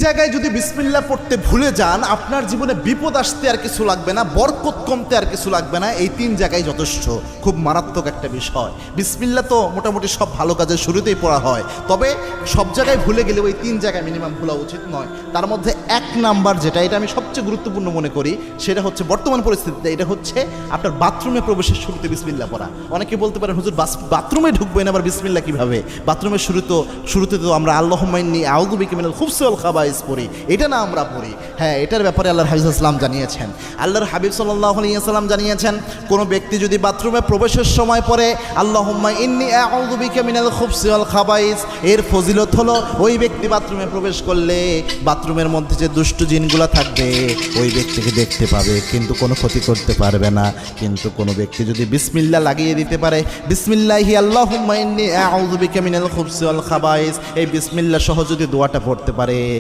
জায়গায় যদি বিসমিল্লাহ পড়তে ভুলে যান, আপনার জীবনে বিপদ আসতে আর কিছু লাগবে না, বরকত কমতে আর কিছু লাগবে না। এই 3 জায়গায় যথেষ্ট। খুব মারাত্মক একটা বিষয়। বিসমিল্লাহ তো মোটামুটি সব ভালো কাজের শুরুতেই পড়া হয়, তবে সব জায়গায় ভুলে গেলে ওই 3 জায়গায় মিনিমাম ভুলা উচিত নয়। তার মধ্যে 1 নাম্বার যেটা, এটা আমি সবচেয়ে গুরুত্বপূর্ণ মনে করি, সেটা হচ্ছে বর্তমান পরিস্থিতিতে এটা হচ্ছে আপনার বাথরুমে প্রবেশের শুরুতে বিসমিল্লাহ পড়া। অনেকে বলতে পারেন হুজুর বাথরুমে ঢুকবেন আবার বিসমিল্লাহ কিভাবে? বাথরুমের শুরুতে তো আমরা আল্লাহুম্মা ইন্নী আউযু বিকা মিনাল খুবসি ওয়াল খাবাইস পড়ি, এটা না আমরা পড়ি। হ্যাঁ, এটার ব্যাপারে আল্লাহর হাবিব সাল্লাল্লাহু আলাইহি ওয়াসাল্লাম জানিয়েছেন। আল্লাহর হাবিব সাল্লাল্লাহু আলাইহি ওয়াসাল্লাম জানিয়েছেন, কোনো ব্যক্তি যদি বাথরুমে প্রবেশের সময় পড়ে আল্লাহুম্মা ইন্নী আউযু বিকা মিনাল খুবসি ওয়াল খাবাইস, এর ফজিলত হলো ওই ব্যক্তি বাথরুমে প্রবেশ করলে বাথরুমের মধ্যে যে দুষ্ট জিনগুলো থাকবে ওই ব্যক্তিকে দেখতে পাবে, কিন্তু কোনো ক্ষতি করতে পারবে না। কিন্তু কোনো ব্যক্তি যদি বিসমিল্লাহ লাগিয়ে দিতে পারে, বিসমিল্লাহি আল্লাহুম্মা ইন্নী আউযু বিকা মিনাল খুবসি ওয়াল খাবাইস, এই বিসমিল্লাহ সহ যদি দোয়াটা পড়তে পারে,